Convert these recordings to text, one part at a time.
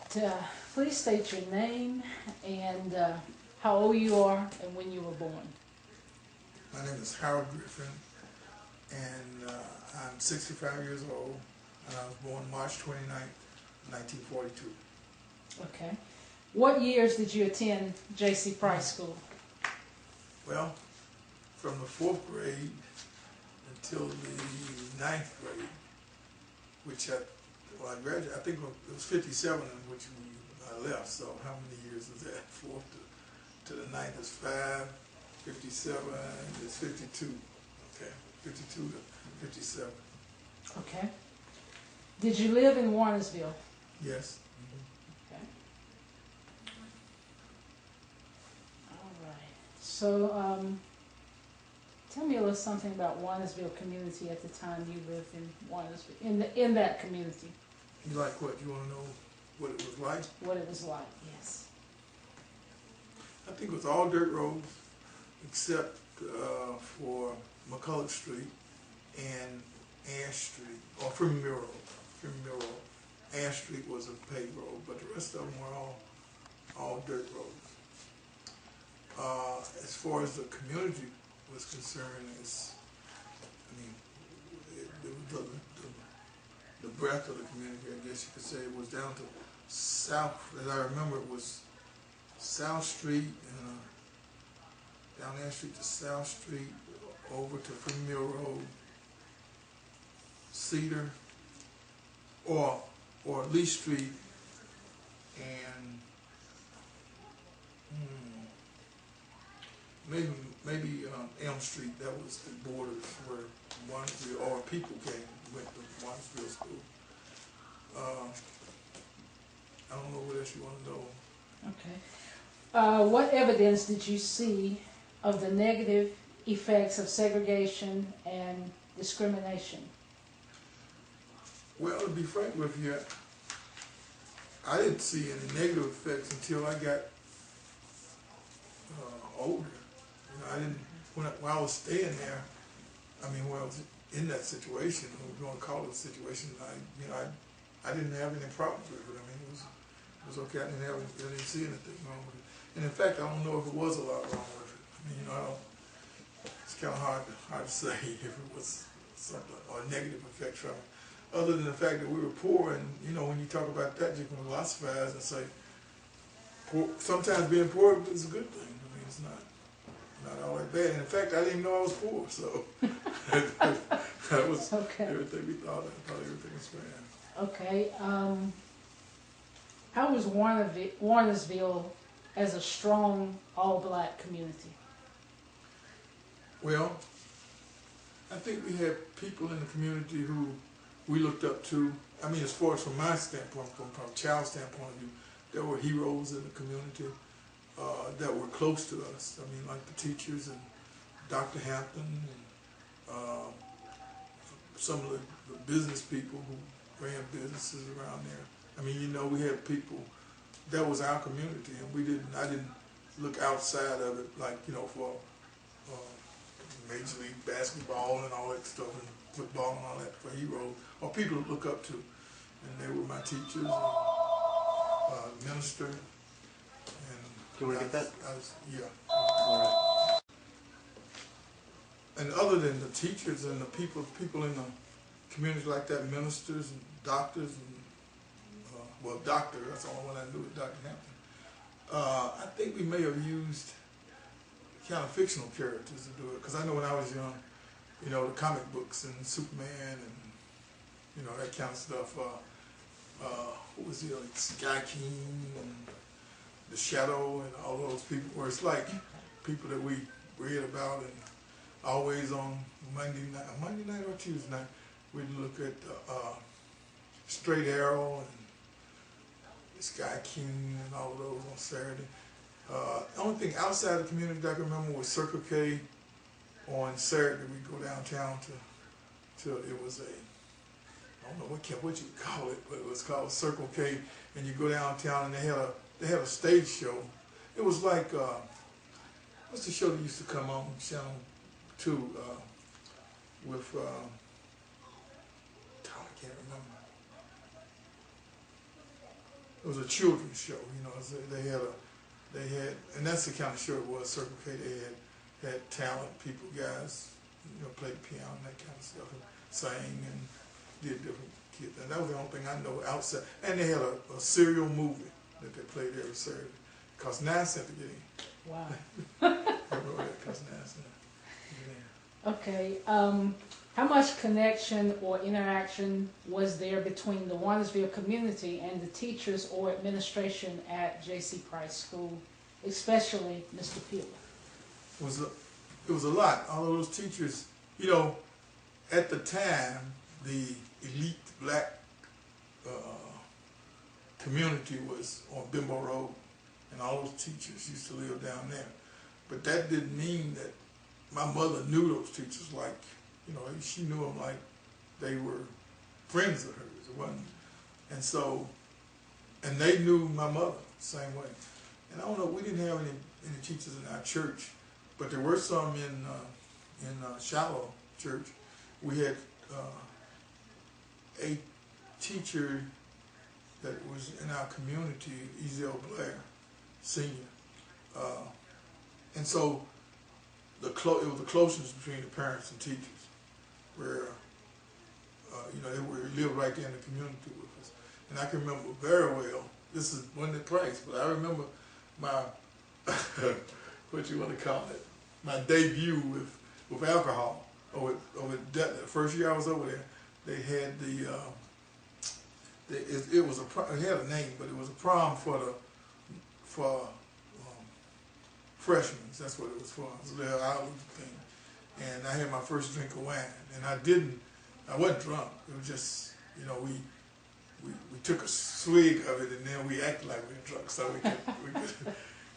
Please state your name and how old you are and when you were born. My name is Harold Griffin, and I'm 65 years old, and I was born March 29th, 1942. Okay. What years did you attend J.C. Price School? Well, from the 4th grade until the 9th grade, which I graduated, I think it was 57 in which I left, so how many years is that? 4th to the 9th is 5, 57 is 52, okay, 52 to 57. Okay. Did you live in Warnersville? Yes. Okay. All right. So, tell me a little something about Warnersville community at the time you lived in Warnersville, in that community. You like what? You want to know what it was like? What it was like, yes. I think it was all dirt roads, except for McCulloch Street and Ash Street, or Freeman Mill Road. Ash Street was a paved road, but the rest of them were all dirt roads. As far as the community was concerned, the breadth of the community, I guess you could say, it was down to South, as I remember, it was South Street, down Ash Street to South Street, over to Freeman Mill Road, Cedar, or Lee Street, and maybe Elm Street. That was the borders where Warnersville, or people went to Warnersville School. I don't know what else you want to know. Okay. What evidence did you see of the negative effects of segregation and discrimination? Well, to be frank with you, I didn't see any negative effects until I got older. I didn't, when I was staying there, when I was in that situation, we want to call it a situation, I didn't have any problems with it. It was okay. I didn't see anything wrong with it. And in fact, I don't know if it was a lot wrong with it. It's kind of hard to say if it was something or a negative effect from it. Other than the fact that we were poor, and when you talk about that, you can philosophize and say, sometimes being poor is a good thing. It's not all that bad. And in fact, I didn't even know I was poor, so that was okay. Everything we thought. I thought everything was fine. Okay. How was Warnersville as a strong all-black community? Well, I think we had people in the community who we looked up to. As far as from my standpoint, from a child's standpoint of view, there were heroes in the community that were close to us. Like the teachers and Dr. Hampton and some of the business people who ran businesses around there. We had people, that was our community, and I didn't look outside of it, for Major League Basketball and all that stuff, and football and all that, for heroes, or people to look up to. And they were my teachers and minister. And do you want to get that? Yeah. All right. And other than the teachers and the people in the community like that, ministers and doctors, and doctor, that's the only one I knew, Dr. Hampton. I think we may have used kind of fictional characters to do it, because I know when I was young, the comic books and Superman and that kind of stuff. What was it, like Sky King and The Shadow and all those people, where it's like people that we read about, and always on Monday night or Tuesday night, we'd look at Straight Arrow and Sky King and all of those on Saturday. The only thing outside the community that I can remember was Circle K. On Saturday, we'd go downtown to it was I don't know what you call it, but it was called Circle K, and you go downtown and they had a stage show. It was like what's the show that used to come on Channel 2 with I can't remember. It was a children's show. You know, so they had, and that's the kind of show it was. Circle K. They had talent people, guys, you know, played piano and that kind of stuff, and sang and did different kids. And that was the only thing I know outside. And they had a serial movie that they played every Saturday. Cost 9 cents to get in. Wow. I remember that, cost 9 cents to get in. Okay. How much connection or interaction was there between the Warnersville community and the teachers or administration at J.C. Price School, especially Mr. Peeler? It was a lot. All of those teachers, you know, at the time, the elite black community was on Bimbo Road, and all those teachers used to live down there. But that didn't mean that my mother knew those teachers like, you know, she knew them like they were friends of hers. It wasn't, and so, and they knew my mother the same way. And I don't know, we didn't have any teachers in our church, but there were some in Shiloh Church. We had a teacher that was in our community, Ezel Blair, senior, and so it was the closeness between the parents and teachers, where you know, they lived right there in the community with us. And I can remember very well. This is one at Price, but I remember my what you want to call it, my debut with alcohol. Over the first year I was over there, they had it was it had a name, but it was a prom for freshmen. That's what it was for. It was a little island thing. And I had my first drink of wine, and I wasn't drunk. It was just, you know, we took a swig of it, and then we acted like we were drunk, so we could.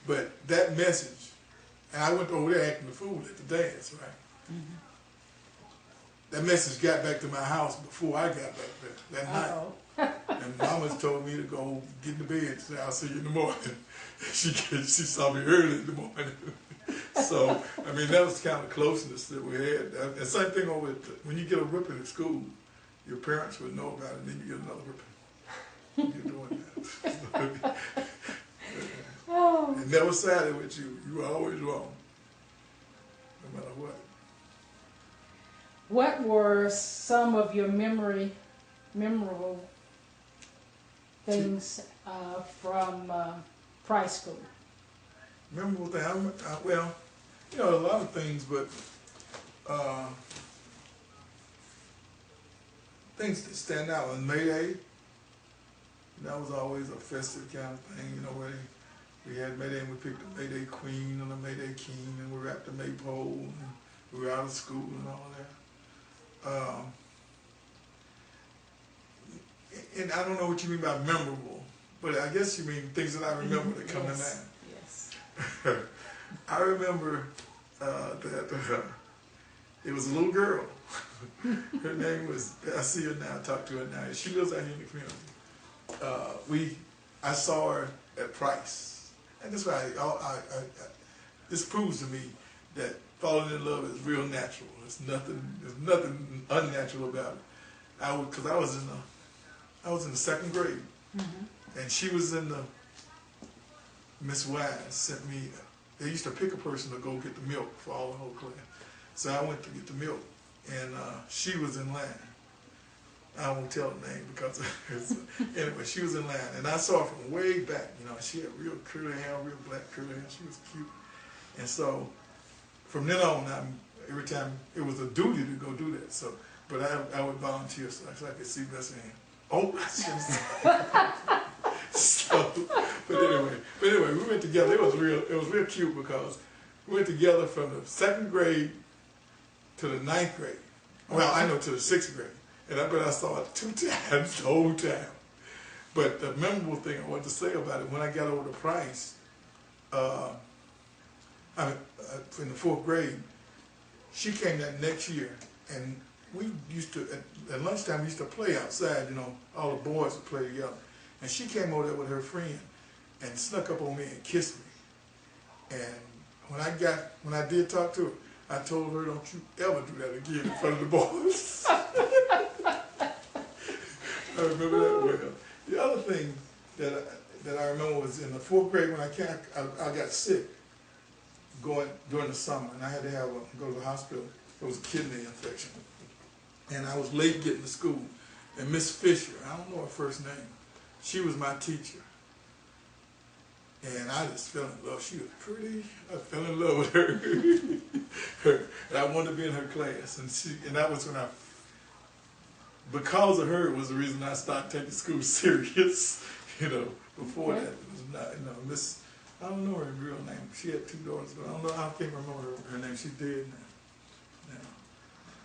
But that message, and I went over there acting the fool at the dance, right? Mm-hmm. That message got back to my house before I got back there that night. And Mama told me to go get in the bed and say, I'll see you in the morning. She saw me early in the morning. So, I mean, that was the kind of closeness that we had. And same thing over when you get a whipping at school, your parents would know about it, and then you get another whipping. You're doing that. It never sided with you. You were always wrong, no matter what. What were some of your memorable things from Price School? Memorable thing? Well, you know, a lot of things, but things that stand out. On May Day, that was always a festive kind of thing, you know, where we had May Day and we picked the May Day Queen and the May Day King, and we wrapped the maypole, and we were out of school and all of that. And I don't know what you mean by memorable, but I guess you mean things that I remember that come to mind. Yes. I remember that it was a little girl. Her name was, I see her now, I talk to her now. She lives out here in the community. I saw her at Price. And that's why this proves to me that falling in love is real natural. There's nothing unnatural about it. Because I was in the second grade, mm-hmm. and she was in the, Miss Wise sent me, they used to pick a person to go get the milk for all the whole class. So I went to get the milk, and she was in line. I won't tell her name because, anyway, she was in line, and I saw her from way back. You know, she had real curly hair, real black curly hair. She was cute, and so from then on, every time it was a duty to go do that. So, but I would volunteer so I could see Best hand. Oh, so, but anyway, we went together. It was real cute because we went together from the second grade to the 9th grade. Well, I know to the 6th grade. But I saw it 2 times the whole time. But the memorable thing I wanted to say about it, when I got over to Price, in the 4th grade, she came that next year, and we used to, at lunchtime, we used to play outside, you know, all the boys would play together. And she came over there with her friend and snuck up on me and kissed me. And when I did talk to her, I told her, don't you ever do that again in front of the boys. I remember that well. The other thing that I remember was in the 4th grade when I got sick during the summer, and I had to go to the hospital. It was a kidney infection, and I was late getting to school. And Miss Fisher, I don't know her first name, she was my teacher. And I just fell in love. She was pretty. I fell in love with her. And I wanted to be in her class. And that was when because of her, was the reason I started taking school serious. Before that, it was not, Miss, I don't know her real name. She had 2 daughters, but I can't remember her name. She's dead now.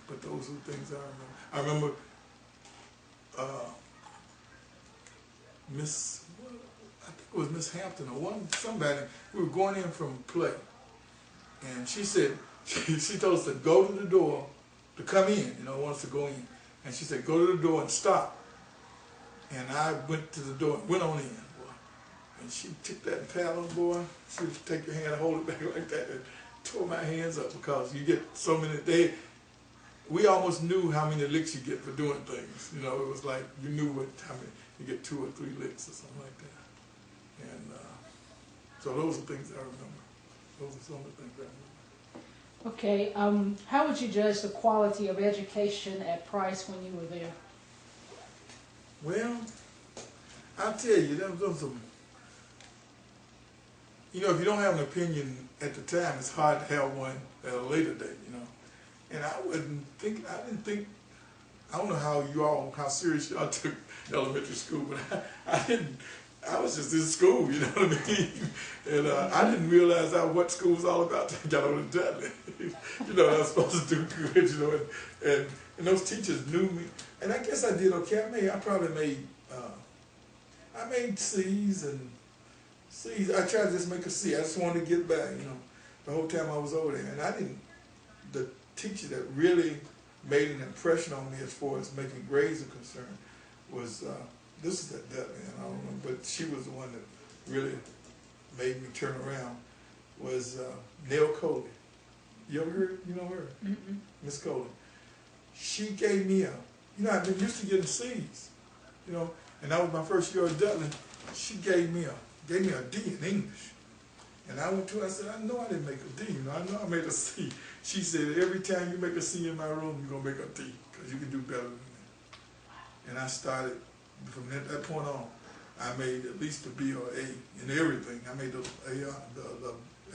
But those are the things I remember. I remember Miss, I think it was Miss Hampton or somebody, we were going in from play. And she said, she told us to go to the door, to come in, want us to go in. And she said, go to the door and stop. And I went to the door and went on in, boy. And she took that paddle, boy. She would take your hand and hold it back like that and tore my hands up because you get so many, we almost knew how many licks you get for doing things. It was like you knew how many, you get 2 or 3 licks or something like that. And so those are things I remember. Those are some of the things I remember. Okay, how would you judge the quality of education at Price when you were there? Well, I'll tell you, there was some, if you don't have an opinion at the time, it's hard to have one at a later date, And I didn't think, I don't know how serious y'all took elementary school, but I was just in school, you know what I mean? And I didn't realize what school was all about until I got on the Dudley. I was supposed to do good, and those teachers knew me. And I guess I did okay. I probably made, I made C's and C's. I tried to just make a C. I just wanted to get back, the whole time I was over there. And the teacher that really made an impression on me as far as making grades are concerned was, this is at Dudley, I don't know, but she was the one that really made me turn around, was Nell Coley. You ever heard, her? Miss Coley. She gave me I've been used to getting C's, and that was my first year at Dudley. She gave me a D in English. And I went to her, I said, I know I didn't make a D, I know I made a C. She said, every time you make a C in my room, you're going to make a D, because you can do better than that. And I started, from that point on, I made at least a B or A in everything. I made the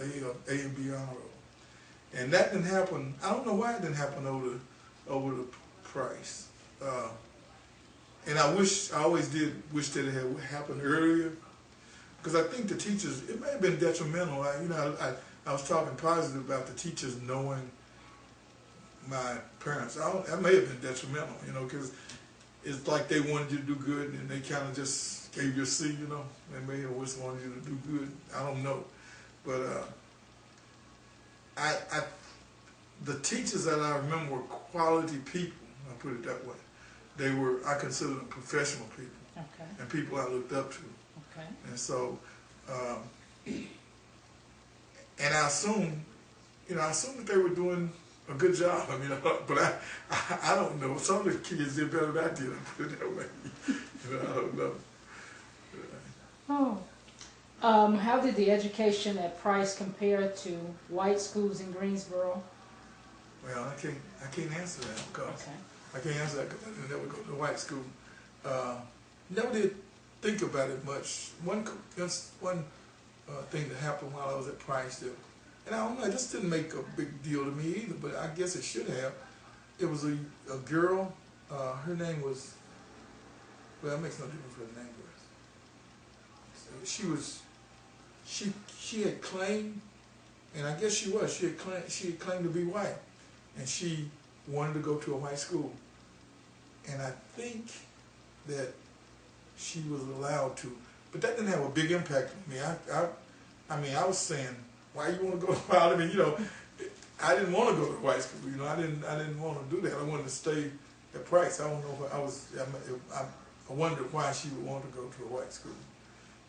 A and B honor roll. And that didn't happen, I don't know why it didn't happen over the Price. And I always did wish that it had happened earlier. Because I think the teachers, it may have been detrimental. I was talking positive about the teachers knowing my parents. That may have been detrimental, because it's like they wanted you to do good and they kind of just gave you a C, They may have always wanted you to do good. I don't know. But the teachers that I remember were quality people, I'll put it that way. I consider them professional people. Okay. And people I looked up to. Okay. And so, and I assume that they were doing a good job. But I don't know. Some of the kids did better than I did. I put it that way. I don't know. How did the education at Price compare to white schools in Greensboro? Well, I can't answer that because I can't answer that because I didn't ever go to white school. Never did think about it much. One thing that happened while I was at Price, and I don't know, it just didn't make a big deal to me either, but I guess it should have. It was a girl, her name was, well, it makes no difference what her name was. She had claimed, and I guess she had claimed to be white, and she wanted to go to a white school. And I think that she was allowed to, but that didn't have a big impact on me. I was saying, why you want to go out? I didn't want to go to white school. I didn't want to do that. I wanted to stay at Price. I don't know if I wondered why she would want to go to a white school,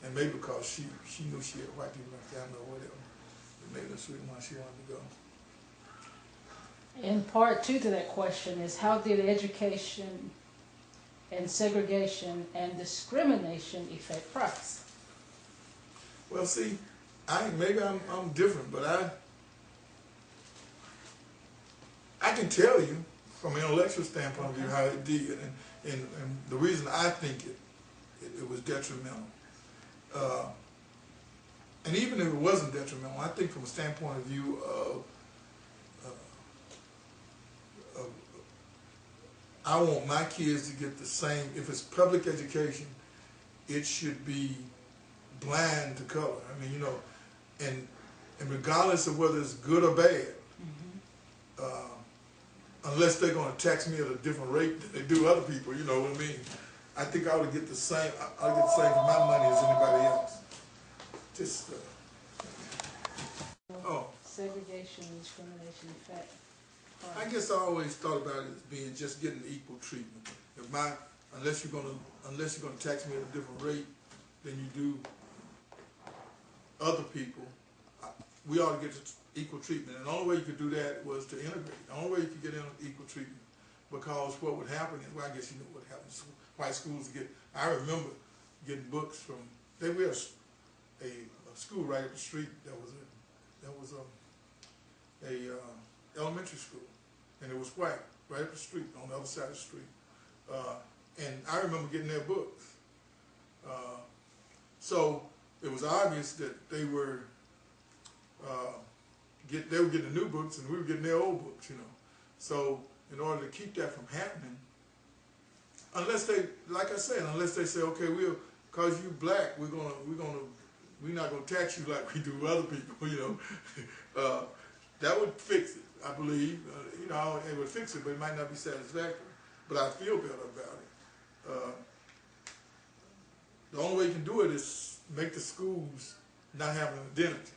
and maybe because she knew she had white people in her family or whatever. Maybe that's the reason why she wanted to go. And part 2 to that question is, how did education and segregation and discrimination affect Price? Well, see, maybe I'm different, but I can tell you from an intellectual standpoint of view how it did, and the reason I think it was detrimental. And even if it wasn't detrimental, I think from a standpoint of view of I want my kids to get the same. If it's public education, it should be blind to color. I mean, you know, and regardless of whether it's good or bad, unless they're going to tax me at a different rate than they do other people, you know what I mean? I think I would get the same. I would get the same for my money as anybody else. Just Segregation and discrimination affect Price. I guess I always thought about it as being just getting equal treatment. Unless you're gonna tax me at a different rate than you do other people, we ought to get equal treatment. And the only way you could do that was to integrate. The only way you could get equal treatment, because what would happen is, well, I guess you know what happens. White schools get. I remember getting books from. They were a school right up the street that was a elementary school, and it was white right up the street on the other side of the street. And I remember getting their books. So it was obvious that they were getting the new books, and we were getting their old books, you know. So in order to keep that from happening, unless they, like I said, unless they say, okay, cause you black, we're not gonna tax you like we do other people, you know. That would fix it, I believe. You know, it would fix it, but it might not be satisfactory. But I feel better about it. The only way you can do it is make the schools not have an identity,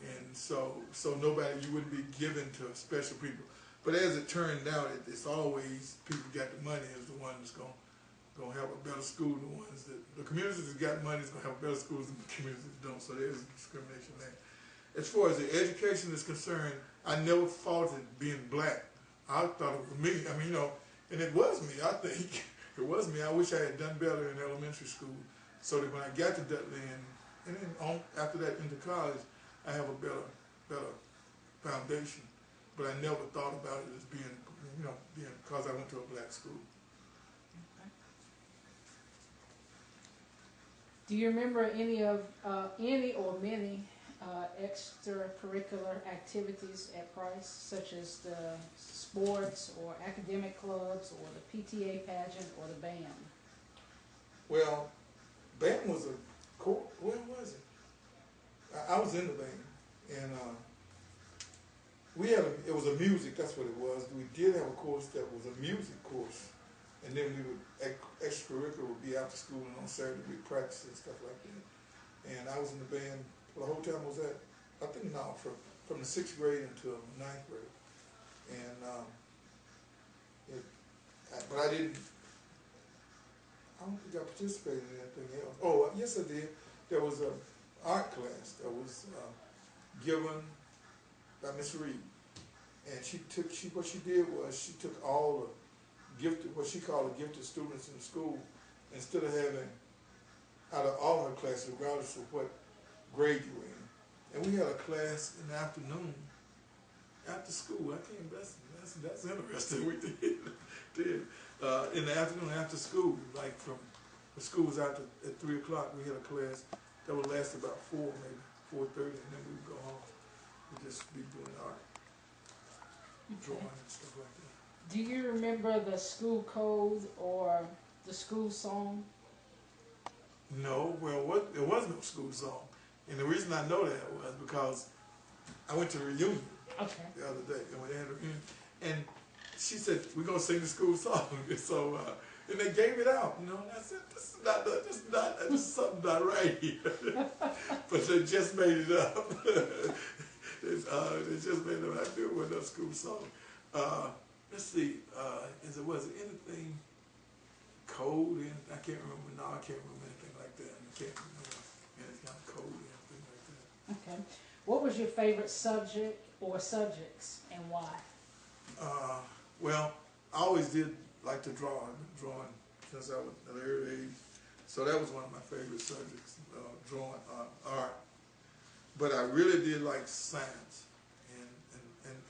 and so nobody, you wouldn't be given to special people. But as it turned out, it's always people got the money is the ones that's gonna have a better school. The communities that got money is gonna have better schools than the communities that don't. So there's discrimination there. As far as the education is concerned, I never faulted being black. I thought it was me. I mean, you know, and it was me. I think it was me. I wish I had done better in elementary school, so that when I got to Dudley and then after that into college, I have a better foundation. But I never thought about it as being, you know, because I went to a black school. Do you remember any or many extracurricular activities at Price, such as the sports or academic clubs or the PTA pageant or the band? Well, band was where was it? I was in the band, and it was a music, that's what it was. We did have a course that was a music course, and then extracurricular would be after school and on Saturday we'd practice and stuff like that. And I was in the band for the whole time I was at, I think now from the 6th grade until 9th grade. And but I don't think I participated in anything else. Oh, yes I did. There was an art class that was given by Miss Reed. And what she did was she took all the gifted, what she called the gifted students in the school, instead of having, out of all her classes, regardless of what grade you were in. And we had a class in the afternoon, after school. That's interesting. We did in the afternoon after school, like from the school was out at 3 o'clock. We had a class that would last about 4, maybe 4:30, and then we would go home. We'd just be doing art, drawing and stuff like that. Do you remember the school code or the school song? No, well, there was no school song. And the reason I know that was because I went to a reunion the other day, and when they had a reunion, and she said, we're going to sing the school song. And so, and they gave it out, you know, and I said, this is something not right here. But they just made it up. They just made it up. I knew it wasn't a school song. Let's see, was it anything cold? I can't remember. No, I can't remember anything like that. I can't remember any kind of code or anything like that. Okay. What was your favorite subject or subjects, and why? Well, I always did like to draw. I've been drawing since I was at an early age. So that was one of my favorite subjects, drawing, art. But I really did like science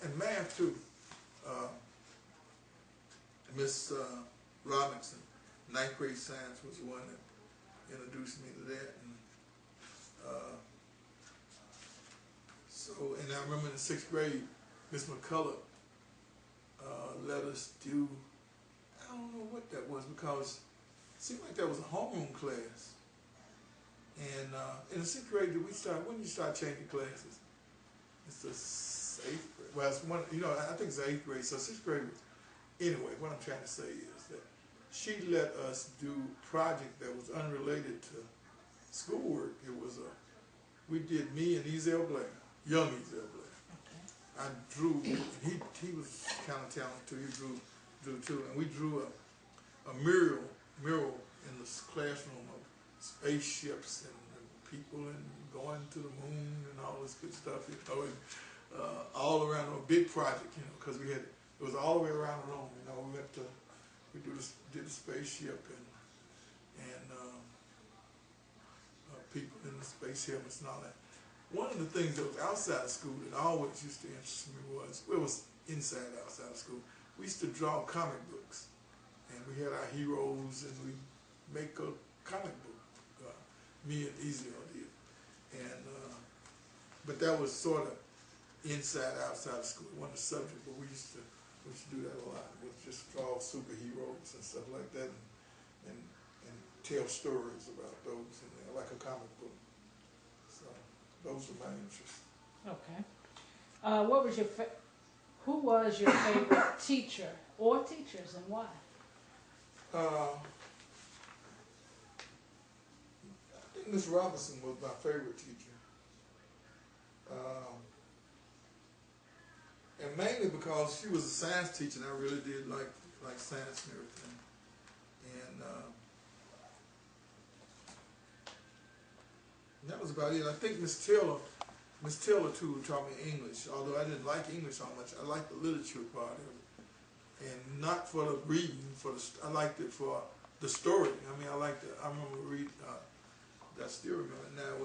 and math too. Miss Robinson, ninth grade science was the one that introduced me to that. And, and I remember in the sixth grade, Miss McCullough let us do, I don't know what that was, because it seemed like that was a homeroom class. And in the sixth grade, did we start, when did you start changing classes? It's the eighth grade. Well, it's one, you know, I think it's the eighth grade. So sixth grade was, anyway, what I'm trying to say is that she let us do a project that was unrelated to schoolwork. It was we did, me and Ezel Blair, young Ezel Blair. Okay. I drew, he was kind of talented too, he drew too, and we drew a mural in the classroom of spaceships and people and going to the moon and all this good stuff, you know, and all around a big project, you know, because it was all the way around the room, you know. We did the spaceship and people in the space helmets and all that. One of the things that was outside of school that always used to interest me was inside, outside of school. We used to draw comic books, and we had our heroes, and we make a comic book. Me and Ezel did, and but that was sort of inside, outside of school. It wasn't a subject, but we used to do that a lot. We just draw superheroes and stuff like that, and tell stories about those, and like a comic book. So those were my interests. Okay. Who was your favorite teacher or teachers, and why? I think Miss Robinson was my favorite teacher. And mainly because she was a science teacher, and I really did like science and everything. And that was about it. I think Miss Taylor too taught me English, although I didn't like English so much. I liked the literature part of it, and not for the reading. I liked it for the story. I mean, I remember reading. I still remember now.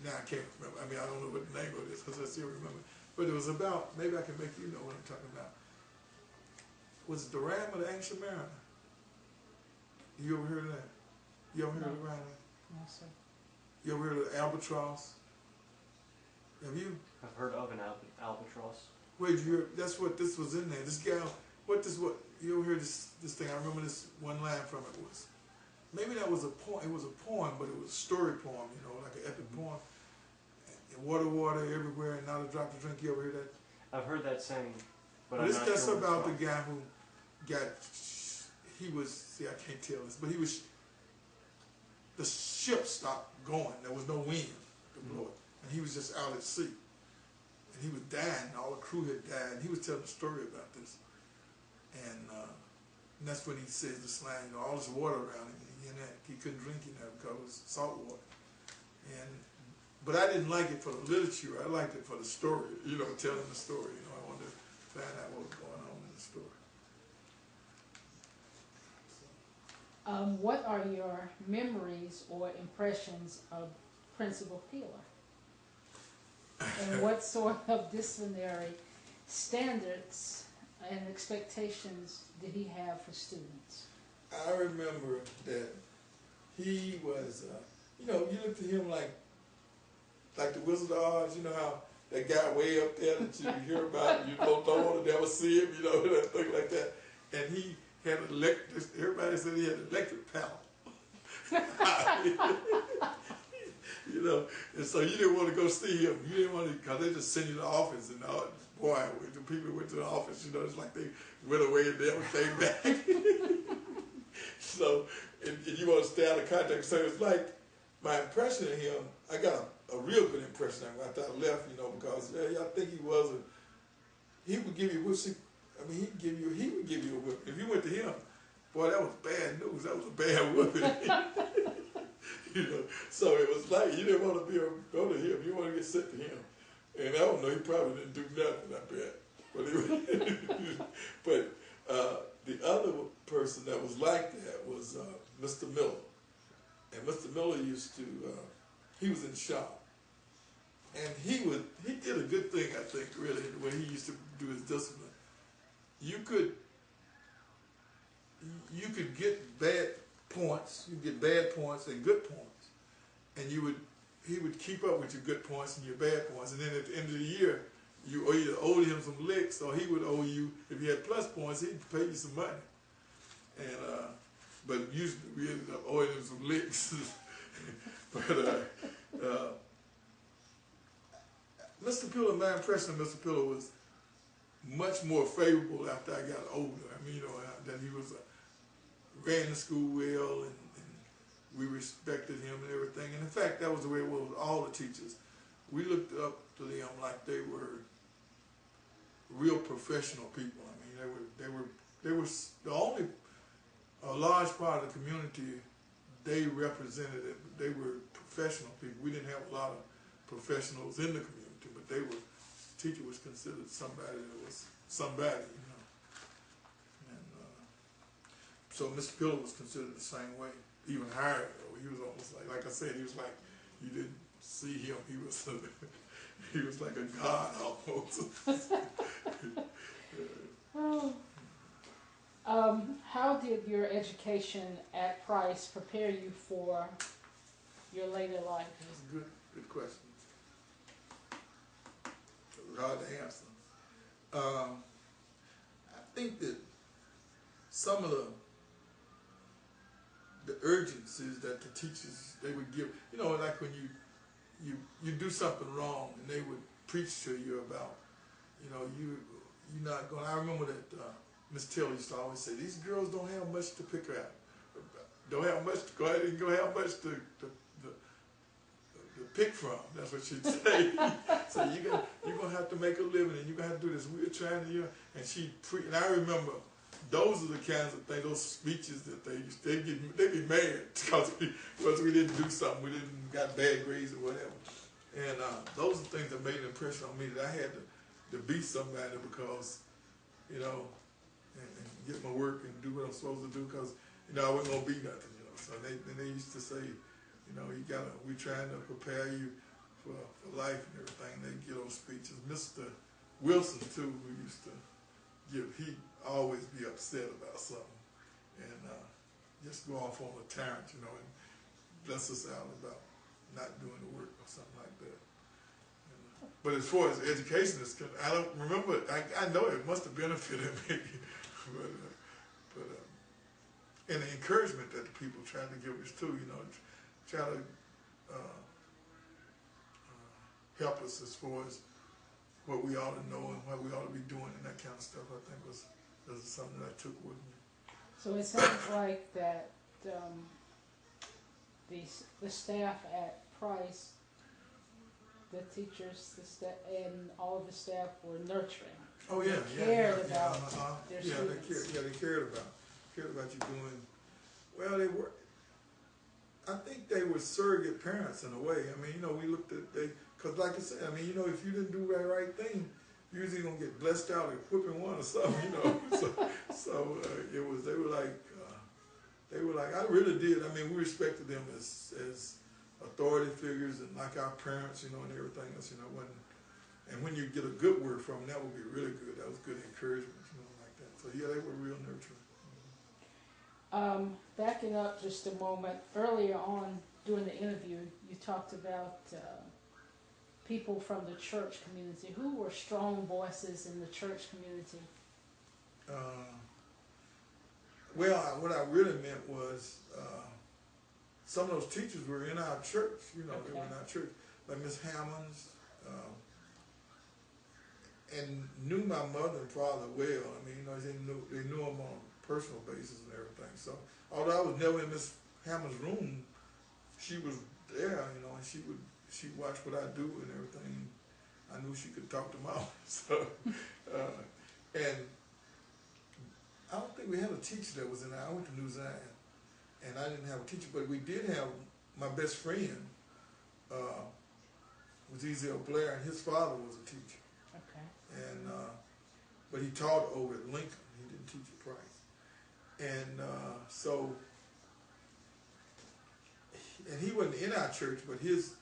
Now I can't remember. I mean, I don't know what the name of it is because I still remember. But it was about, maybe I can make you know what I'm talking about. Was it the Ram of the Ancient Mariner? You ever heard of that? You ever heard of the Ram? No, sir. You ever heard of the Albatross? Have you? I've heard of an albatross. Wait, that's what this was in there. This gal, you ever heard this thing? I remember this one line from it was, maybe that was a poem. It was a poem, but it was a story poem, you know, like an epic poem. Water everywhere and not a drop to drink. You ever heard that? I've heard that saying, but that's about the guy who I can't tell this, but the ship stopped going. There was no wind to blow it, and he was just out at sea. And he was dying, and all the crew had died, and he was telling a story about this. And that's when he says the slang, you know, all this water around him, and he couldn't drink it now because it was salt water. But I didn't like it for the literature. I liked it for the story, you know, telling the story. You know, I wanted to find out what was going on in the story. What are your memories or impressions of Principal Peeler? And what sort of disciplinary standards and expectations did he have for students? I remember that he was, you know, you looked at him like the Wizard of Oz, you know how that guy way up there that you hear about, you don't want to never see him, you know, that thing like that. And he had everybody said he had an electric panel. You know, and so you didn't want to go see him. You didn't want to, because they just send you to the office, and boy, the people went to the office, you know, it's like they went away and never came back. So, and you want to stay out of contact. So it's like, my impression of him, I got a real good impression of him after I left, you know, because I think he would give you he would give you a whip. If you went to him, boy, that was bad news. That was a bad whipping. You know, so it was like you didn't want to go to him. You want to get sent to him. And I don't know, he probably didn't do nothing, I bet. But The other person that was like that was Mr. Miller. And Mr. Miller used to, he was in shop. And he did a good thing, I think, really, the way he used to do his discipline. You could get bad points, you get bad points and good points. And he would keep up with your good points and your bad points. And then at the end of the year, you either owed him some licks or he would owe you, if you had plus points, he'd pay you some money. And, but usually we ended up owing him some licks. But, Mr. Pillar, my impression of Mr. Pillar was much more favorable after I got older. I mean, you know, that he was ran the school well, and we respected him and everything. And in fact, that was the way it was with all the teachers. We looked up to them like they were real professional people. I mean, they were the only a large part of the community they represented it. They were professional people. We didn't have a lot of professionals in the community. But teacher was considered somebody that was somebody, you know. And so Mr. Pillar was considered the same way, even higher. He was almost like I said, he was like, you didn't see him. He was he was like a god almost. How did your education at Price prepare you for your later life? That's a good question. Hard to answer. I think that some of the urgencies that the teachers they would give, you know, like when you do something wrong and they would preach to you about, you know, you're not going. I remember that Miss Taylor used to always say, these girls don't have much to pick out. Don't have much to go ahead and go have much to pick from. That's what she'd say. So you're gonna have to make a living, and you're gonna have to do this. We're trying to, and I remember those are the kinds of things, those speeches that they'd be mad because we didn't do something, we didn't got bad grades or whatever. And those are things that made an impression on me that I had to be somebody because, you know, and get my work and do what I'm supposed to do because, you know, I wasn't gonna be nothing, you know. So they used to say, you know, we're trying to prepare you for life and everything. They get those speeches. Mr. Wilson, too, who used to he'd always be upset about something and just go off on a tyrant, you know, and bless us out about not doing the work or something like that. But as far as education is concerned, I don't remember, I know it must have benefited me, but and the encouragement that the people tried to give us too, you know, try to help us as far as what we ought to know and what we ought to be doing and that kind of stuff. I think was something that I took with me. So it sounds like that the staff at Price, the teachers, the staff, and all of the staff were nurturing. Oh yeah, they cared about their students. They cared about you doing well. They were. I think they were surrogate parents in a way. I mean, you know, we looked at because like I said, I mean, you know, if you didn't do the right thing, you're usually gonna get blessed out or whipping one or something, you know. so it was. They were like. I really did. I mean, we respected them as authority figures and like our parents, you know, and everything else, you know. When you get a good word from them, that would be really good. That was good encouragement, you know, like that. So yeah, they were real nurturing. Backing up just a moment, earlier on during the interview, you talked about people from the church community. Who were strong voices in the church community? Well, what I really meant was some of those teachers were in our church, you know, they were in our church, like Miss Hammonds, and knew my mother and father well. I mean, you know, they knew them on a personal basis and everything. So, although I was never in Miss Hammond's room, she was there, you know, and she watched what I do and everything. I knew she could talk to Mom. So, and I don't think we had a teacher that was in there. I went to New Zion, and I didn't have a teacher, but we did have my best friend was Ezel Blair, and his father was a teacher. Okay. And but he taught over at Lincoln. He didn't teach at Price. And so, and he wasn't in our church, but his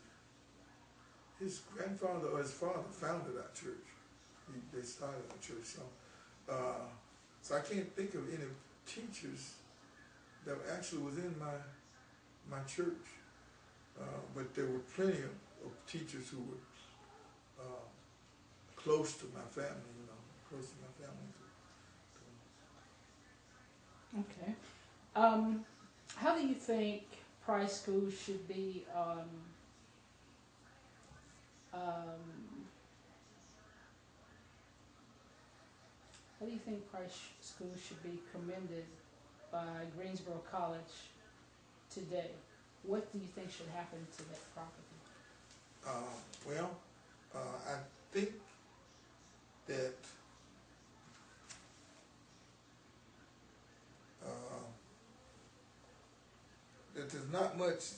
grandfather or his father founded our church. They started our church. So I can't think of any teachers that actually was in my church. But there were plenty of teachers who were close to my family, close to my family. Okay. How do you think Price School should be how do you think Price School should be commended by Greensboro College today? What do you think should happen to that property? I think that that there's not much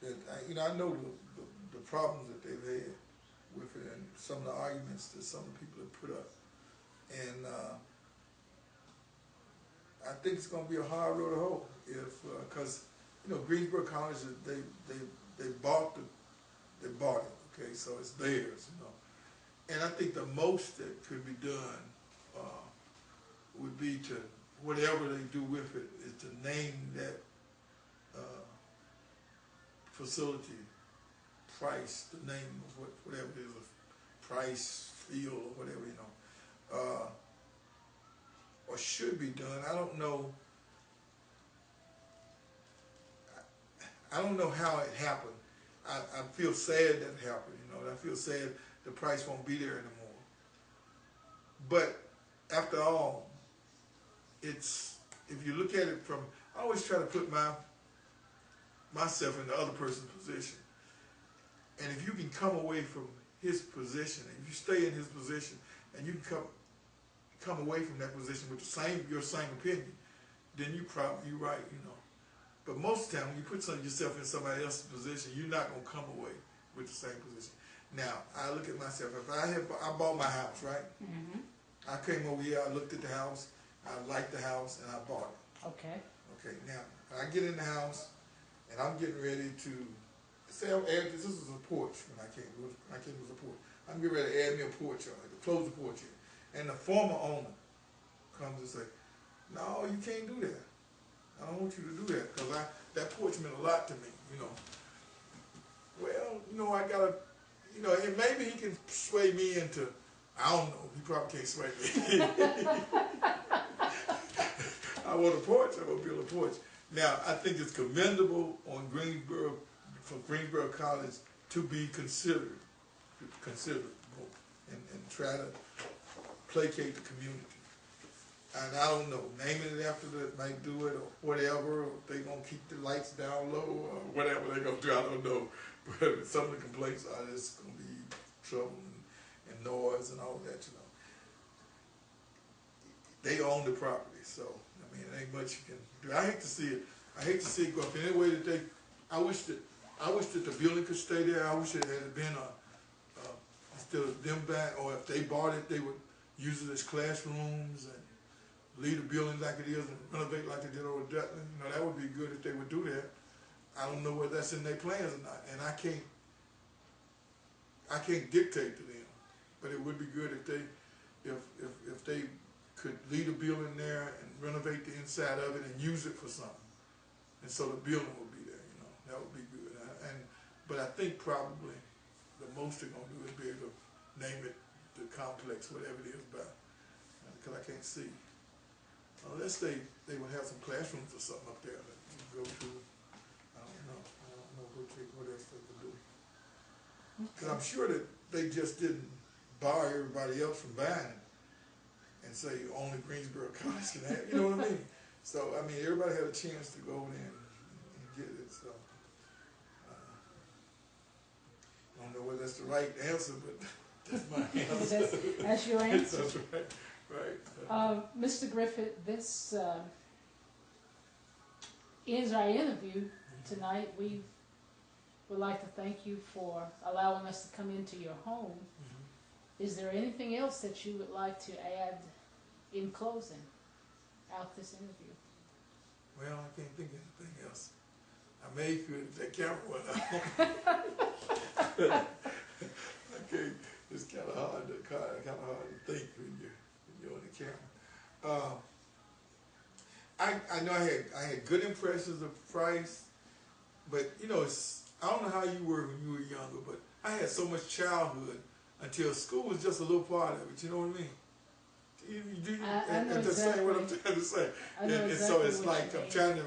that I know the problems that they've had with it and some of the arguments that some people have put up, and I think it's going to be a hard road to hoe if because Greensboro College they bought it, okay, so it's theirs, and I think the most that could be done would be to whatever they do with it is to name that facility Price, the name of whatever it is, Price Field or whatever, or should be done. I don't know how it happened. I feel sad that it happened, I feel sad the Price won't be there anymore. But after all, it's, if you look at it from, I always try to put myself in the other person's position. And if you can come away from his position, if you stay in his position, and you can come away from that position with your same opinion, then you're right, But most of the time, when you put yourself in somebody else's position, you're not going to come away with the same position. Now, I look at myself. If I bought my house, right? Mm-hmm. I came over here, I looked at the house, I liked the house, and I bought it. Okay. Okay, now, I get in the house, and I'm getting ready to, say I'm adding, this is a porch when I came, it was a porch. I'm getting ready to add me a porch, to close the porch in. And the former owner comes and say, no, you can't do that. I don't want you to do that, because that porch meant a lot to me, Well, I gotta, and maybe he can sway me into, I don't know, he probably can't sway me. I want a porch, I want to build a porch. Now, I think it's commendable on Greensboro, for Greensboro College to be considerable, and try to placate the community. And I don't know, naming it after that might do it or whatever, or if they're going to keep the lights down low or whatever they're going to do, I don't know. But some of the complaints are it's going to be trouble and noise and all that, They own the property, so, it ain't much you can do. I hate to see it go up any way that I wish that the building could stay there. I wish it had been instead of them back, or if they bought it, they would use it as classrooms and leave the building like it is and renovate like they did over Dutton. That would be good if they would do that. I don't know whether that's in their plans or not, and I can't dictate to them. But it would be good if they could leave the building there and renovate the inside of it and use it for something, and so the building would be there. That would be good. But I think probably the most they're gonna do is be able to name it the complex, whatever it is, because I can't see. Unless they would have some classrooms or something up there that you go to. I don't know what else they could do. Because I'm sure that they just didn't bar everybody else from buying it and say only Greensboro College can have it. You know what I mean? So, everybody had a chance to go in and get it. So, I don't know whether that's the right answer, but that's my answer. That's your answer. That's right. Mr. Griffin, this ends our interview tonight. We would like to thank you for allowing us to come into your home. Mm-hmm. Is there anything else that you would like to add in closing out this interview? Well, I can't think of anything else. I made good if that camera went out. Okay, it's kind of hard to think when you're on the camera. I know I had good impressions of Price, but you know, I don't know how you were when you were younger, but I had so much childhood until school was just a little part of it. You know what I mean? I know exactly what I'm trying to say. I know And exactly so it's what like you I'm mean. trying to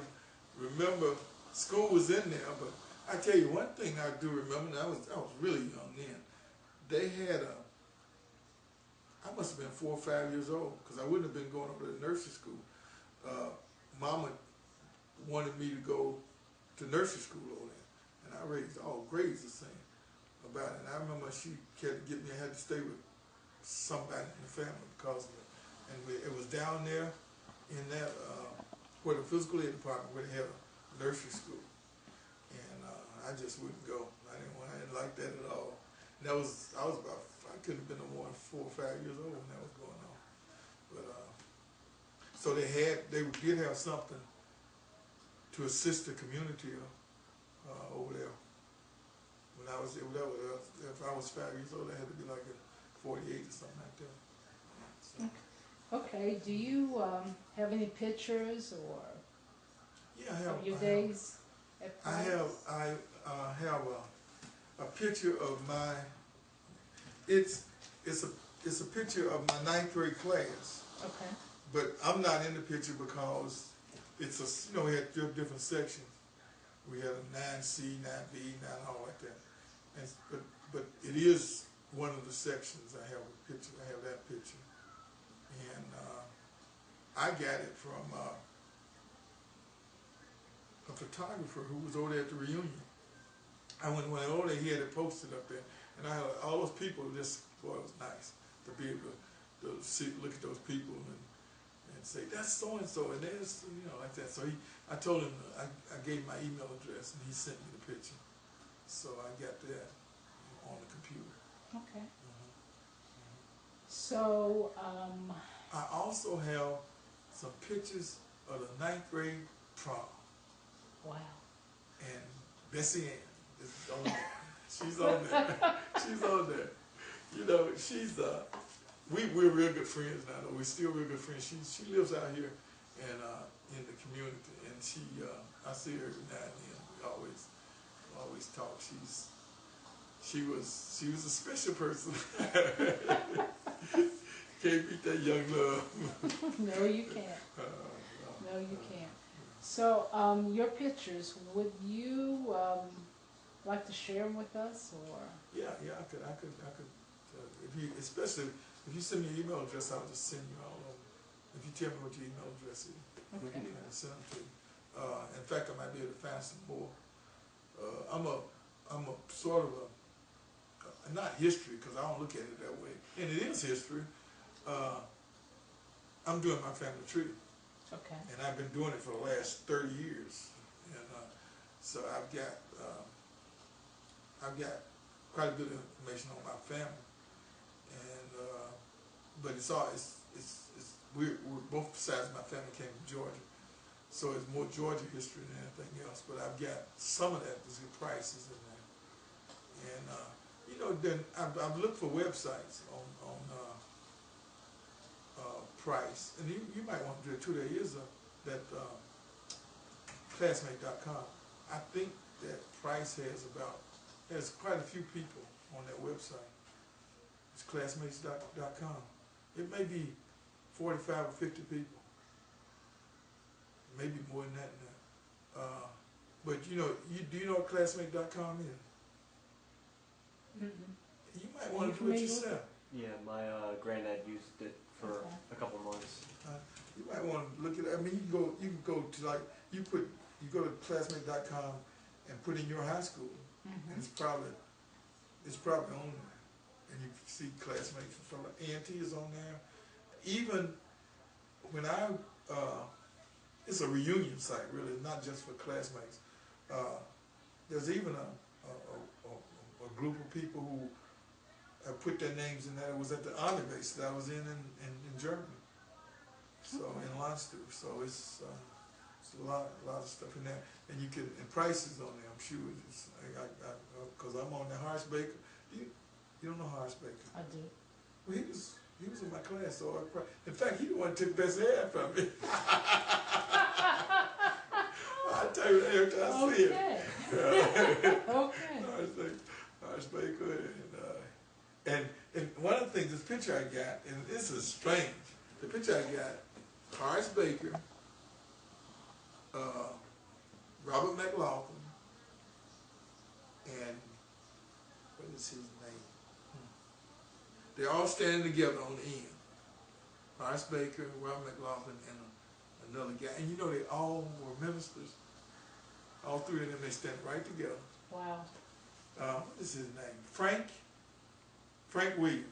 remember school was in there, but I tell you one thing I do remember. And I was really young then. They had I must have been 4 or 5 years old because I wouldn't have been going over to nursery school. Mama wanted me to go to nursery school over there, and I raised all grades the same about it. And I remember she had to get me. I had to stay with somebody in the family because of it. And it was down there in that where the physical ed department where they had a nursery school, and I just wouldn't go. I didn't like that at all. And I was about, I couldn't have been no more than 4 or 5 years old when that was going on. But so they did have something to assist the community over there. When I was if I was 5 years old, I had to be like a 48 or something like that. So, Okay, do you have any pictures or yeah, I have. of your days at I Price? have a picture of my. It's a picture of my 9th grade class. Okay. But I'm not in the picture because it's we had different sections. We had a 9C, 9B, 9 all like that. And but it is one of the sections. I have a picture. I have that picture, and I got it from a photographer who was over there at the reunion. I went over there. He had it posted up there, and I had all those people. Just boy, it was nice to be able to see, look at those people and say, that's so and so, and there's, like that. So I told him, I gave him my email address, and he sent me the picture. So I got that on the computer. Okay. So, I also have some pictures of the 9th grade prom, wow. and Bessie Ann is on there. She's on there. She's on there. We're real good friends now, though. We're still real good friends. She lives out here and in the community, and I see her every now and then. We always talk. She was a special person. Can't beat that young love. No, you can't. No, you can't. So, your pictures, would you like to share them with us, or? Yeah, I could. Especially if you send me your email address, I'll just send you all of them. If you tell me what your email address is, we can send them to you. In fact, I might be able to find some more. I'm a sort of not history, because I don't look at it that way, and it is history. I'm doing my family tree. Okay. And I've been doing it for the last 30 years. And so I've got quite a bit of information on my family. And but we're both sides of my family came from Georgia. So it's more Georgia history than anything else. But I've got some of that, there's good prices in there. And then I've looked for websites on Price, and you might want to do it too. There is that classmate.com. I think that Price has quite a few people on that website. It's classmates.com. It may be 45 or 50 people, maybe more than that now. But do you know what classmate.com is? Mm-hmm. You might want to do it yourself. Yeah, my granddad used it for a couple months. You might want to look at it. I mean, you can go to you go to classmate.com and put in your high school, and it's probably on there, and you can see classmates from A&T is on there. Even when it's a reunion site, really, not just for classmates. There's even a group of people who have put their names in there. It was at the army base that I was in Germany. So in Landstuhl. So There's a lot of stuff in there, and you can, and prices on there. I'm sure it's, because I'm on the Horace Baker. You don't know Horace Baker? I do. Well, he was in my class, so in fact, he the one who took best hair from me. I tell you that every time I see him. Okay. Horace Baker, and one of the things, this picture I got, and this is strange. The picture I got, Horace Baker, Robert McLaughlin, and what is his name? They're all standing together on the end. Horace Baker, Robert McLaughlin, and another guy. And you know, they all were ministers. All three of them, they stand right together. Wow. What is his name? Frank Williams.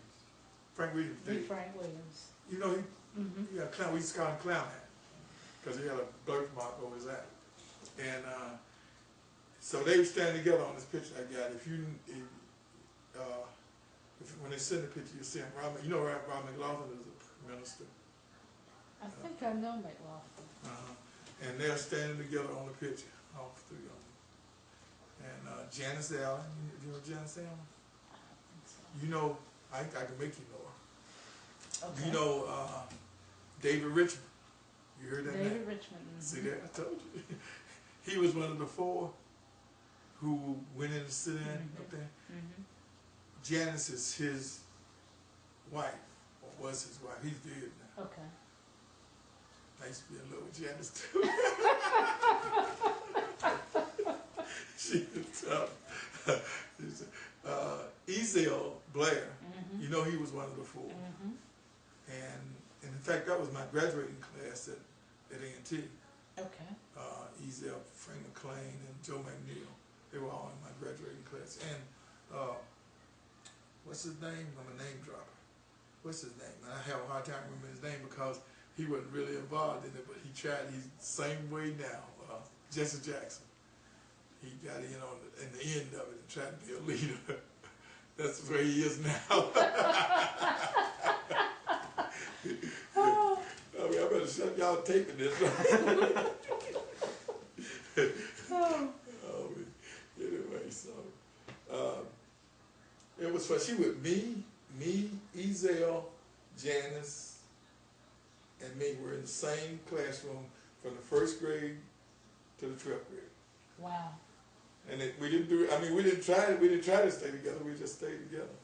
Frank Williams. Frank Williams. You know, clown. We used to call him Clown Hat because he had a birthmark over his eye. And so they were standing together on this picture I got. When they send the picture, you see him. You know, Robert McLaughlin is a minister. I think I know McLaughlin. And they're standing together on the picture, all three of them. And Janice Allen, you know Janice Allen? I think so. You know, I can make you know her. Okay. You know David Richmond. You heard that name? David Richmond. See that? I told you. He was one of the four who went in to sit in up there. Janice is his wife, or was his wife. He's dead now. Okay. I used to be in love with Janice too. She was tough. Ezel Blair, you know, he was one of the four. And in fact, that was my graduating class at A&T. Okay. Ezel, Frank McLean, and Joe McNeil. They were all in my graduating class. And what's his name? I'm a name dropper. What's his name? And I have a hard time remembering his name because he wasn't really involved in it, but he tried. He's the same way now. Jesse Jackson. He got in on in the end of it and tried to be a leader. That's where he is now. I better shut y'all taping this. Anyway, so it was fun. She with me, Ezel, Janice, and me were in the same classroom from the 1st grade to the 12th grade. Wow. And we didn't do. I mean, we didn't try to stay together. We just stayed together.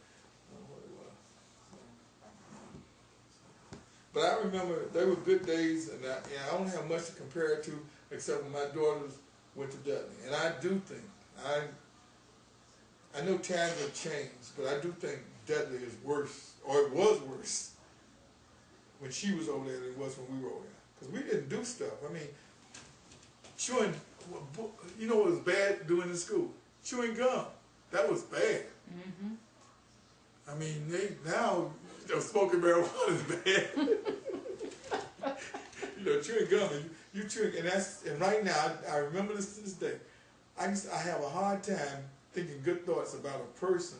But I remember there were good days, and I don't have much to compare it to except when my daughters went to Dudley. And I do think I know times have changed, but I do think Dudley is worse, or it was worse when she was over there than it was when we were over there. Because we didn't do stuff. I mean, chewing, you know what was bad doing in school? Chewing gum. That was bad. I mean, now smoking marijuana is bad. You know, chewing gum, and you chewing, and right now, I remember this to this day. I have a hard time thinking good thoughts about a person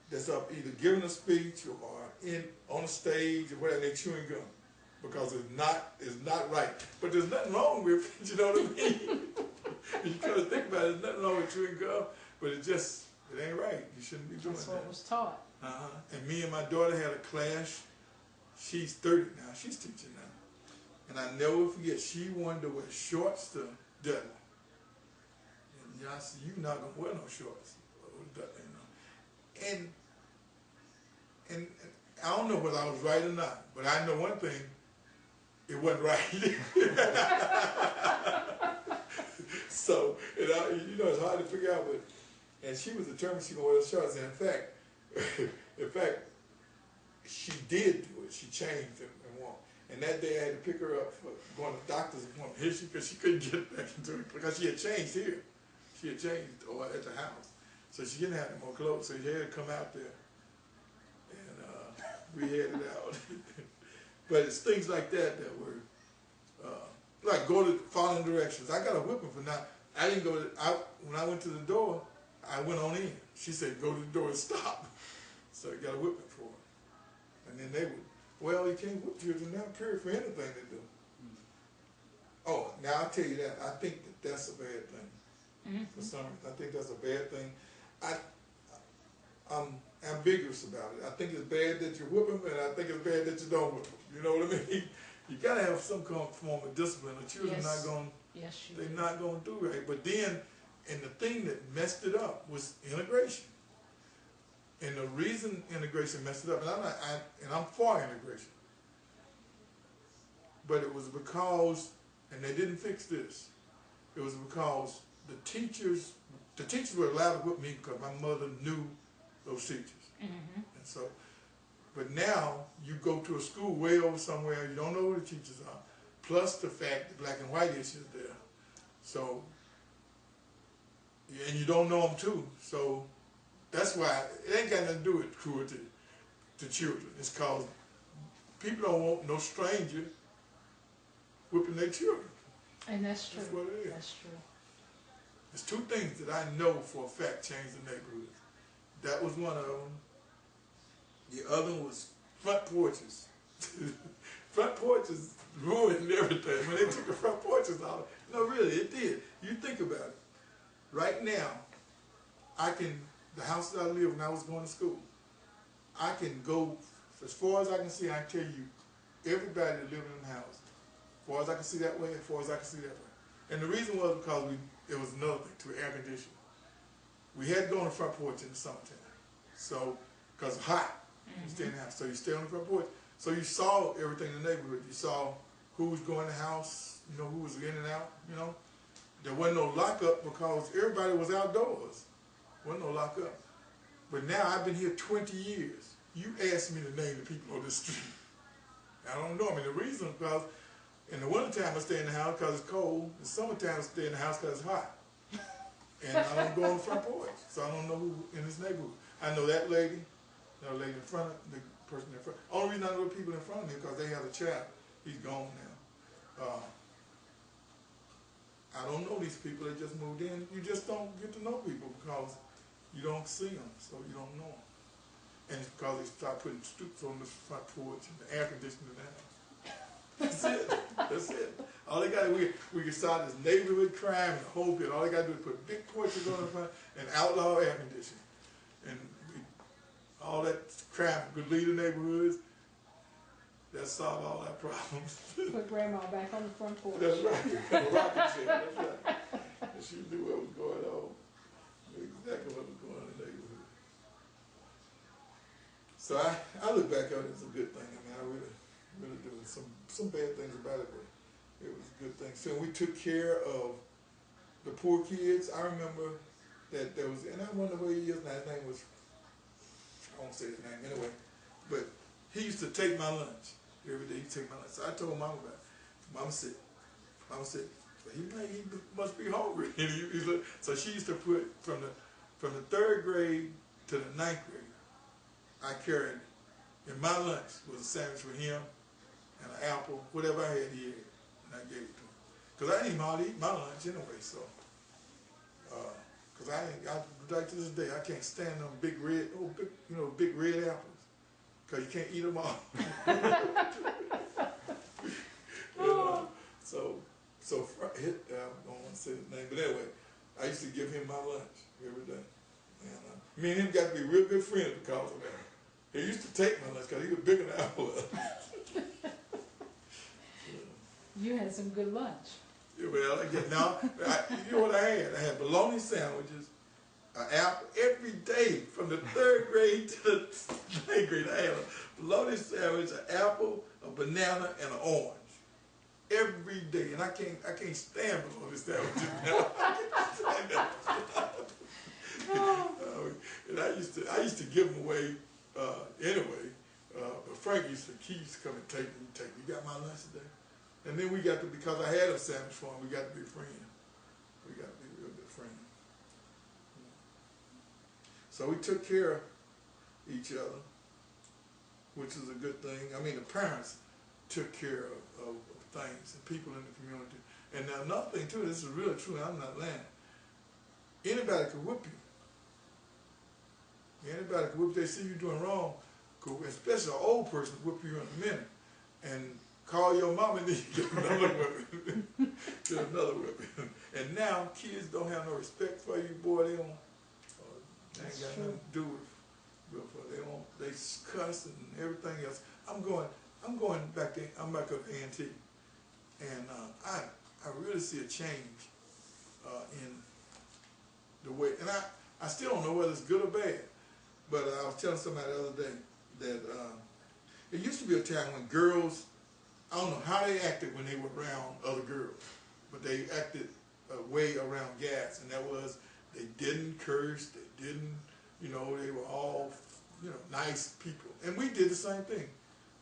that's up either giving a speech or on a stage or whatever, they're chewing gum. Because it's not right. But there's nothing wrong with it, you know what I mean? You kind of think about it, there's nothing wrong with chewing gum, but it ain't right. You shouldn't be doing that. That's what was taught. And me and my daughter had a clash. She's 30 now, she's teaching now. And I never forget, she wanted to wear shorts to Dudley. And I said, you're not going to wear no shorts to Dudley, you know. And I don't know whether I was right or not, but I know one thing, it wasn't right. So, you know, it's hard to figure out, but, and she was determined she was going to wear the shorts, and in fact, she did do it. She changed and walked. And that day I had to pick her up for going to the doctor's appointment here because she couldn't get back into it because she had changed here. She had changed at the house. So she didn't have any more clothes, so she had to come out there. And we headed out. But it's things like that were, like go to following directions. I got a whipping for now. I didn't go when I went to the door, I went on in. She said, go to the door and stop. So I got a whipping for her. And then they would, well, you can't whip children now, period, for anything they do. Oh, now I'll tell you that. I think that that's a bad thing. For some reason, I think that's a bad thing. I'm ambiguous about it. I think it's bad that you whip them, and I think it's bad that you don't whip them. You know what I mean? You gotta have some kind of form of discipline. The children Yes. not going, Yes, you they're do. not going to do right. But then, and the thing that messed it up was integration. And the reason integration messed it up, and I'm for integration, but it was because, and they didn't fix this. It was because the teachers were allowed to whip me because my mother knew those teachers. Mm-hmm. And so, but now you go to a school way over somewhere, you don't know who the teachers are, plus the fact the black and white issue is there. So, and you don't know them too. So that's why it ain't got nothing to do with cruelty to children. It's cause people don't want no stranger whipping their children. And that's true. That's what it is. That's true. There's two things that I know for a fact changed the neighborhood. That was one of them. The other one was front porches. Front porches ruined everything. When they took the front porches out, no, really, it did. You think about it. Right now, the house that I lived when I was going to school, I can go as far as I can see. I can tell you everybody that lived in the house. As far as I can see that way, as far as I can see that way. And the reason was because it was another thing, to air conditioning. We had to go on the front porch in the summertime. So, because it's hot, you stay in the house. So you stay on the front porch. So you saw everything in the neighborhood. You saw who was going to the house, you know, who was in and out, you know. There wasn't no lockup because everybody was outdoors. Wasn't no lockup. But now I've been here 20 years. You asked me to name the people on this street. I don't know. I mean, the reason because in the wintertime I stay in the house because it's cold. In the summertime I stay in the house because it's hot. And I don't go on the front porch. So I don't know who in this neighborhood. I know that lady in front of the person in front. Only reason I know the people in front of me because they have a child. He's gone now. I don't know these people that just moved in. You just don't get to know people because you don't see them, so you don't know them. And it's because they start putting stoops on the front porch and the air conditioning down. That's it. That's it. All they got to we can start this neighborhood crime and the whole bit. All they got to do is put big porches on the front and outlaw air conditioning. And all that crime could lead the neighborhoods. That solve all our problems. Put grandma back on the front porch. That's right. A rocket ship. That's right. And she knew what was going on. Knew exactly what was going on in the neighborhood. So I look back at it as a good thing. I mean, I really do. Some bad things about it, but it was a good thing. So we took care of the poor kids. I remember that there was, and I wonder where he is now. His name was, I won't say his name anyway, but he used to take my lunch. Every day he'd take my lunch. So I told Mama about it. Mama said, well, he must be hungry. So she used to put from the 3rd grade to the 9th grade, I carried, in my lunch was a sandwich for him and an apple, whatever I had, he ate, and I gave it to him. Because I didn't even hardly eat my lunch anyway, so. Because like to this day, I can't stand them big red apples. Because you can't eat them all. I don't want to say his name, but anyway, I used to give him my lunch every day. And me and him got to be real good friends because of that. He used to take my lunch because he was bigger than I was. You had some good lunch. Yeah, well, you know what I had? I had bologna sandwiches, an apple every day from the 3rd grade to the 9th grade. I had a bologna sandwich, an apple, a banana, and an orange every day. And I can't stand bologna sandwiches now. And I used to give them away anyway. But Frank used to come and take me. You got my lunch today? And then we got to, because I had a sandwich for him, we got to be friends. We got to be real good friends. So we took care of each other, which is a good thing. I mean, the parents took care of things and people in the community. And now another thing too, this is really true, I'm not lying. Anybody could whip you. Anybody could whip you. They see you doing wrong, especially an old person whip you in a minute. And call your mama and then you get another whipping. Get another whipping. And now kids don't have no respect for you, boy. They ain't got nothing to do with they don't, they cuss and everything else. I'm going back there. I'm back up to A&T, and I really see a change in the way, and I still don't know whether it's good or bad. But I was telling somebody the other day that it used to be a time when girls, I don't know how they acted when they were around other girls, but they acted way around guys, and that was they didn't curse, they didn't, you know, they were all, you know, nice people, and we did the same thing.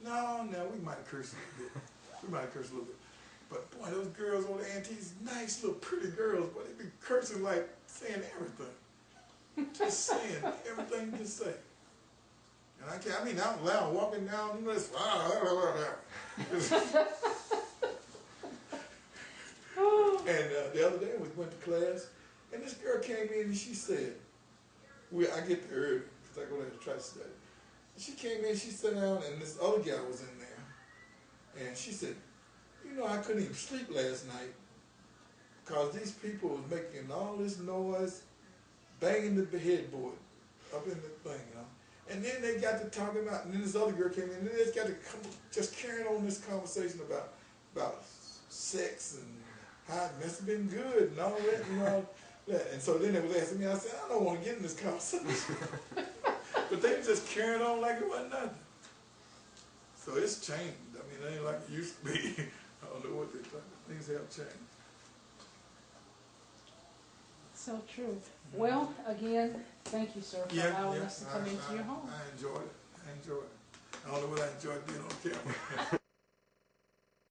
No, we might curse a little bit, but boy, those girls on the A&T's, nice little pretty girls, but they be cursing like saying everything, just saying everything you just say. And I mean out loud, walking down, you know, it's and the other day we went to class, and this girl came in and she said, I get there early, because I go there to try to study. And she came in, she sat down, and this other guy was in there. And she said, you know, I couldn't even sleep last night, because these people was making all this noise, banging the headboard up in the thing, you know. And then they got to talking about, and then this other girl came in, and then they got to just carrying on this conversation about sex and how it must have been good and all that, you know. And so then they was asking me, I said, I don't want to get in this conversation. But they just carrying on like it wasn't nothing. So it's changed. I mean, it ain't like it used to be. I don't know what they think. Things have changed. So true. Well, again, thank you, sir, for allowing us to come into your home. I enjoyed it. I don't know what I enjoyed being on camera.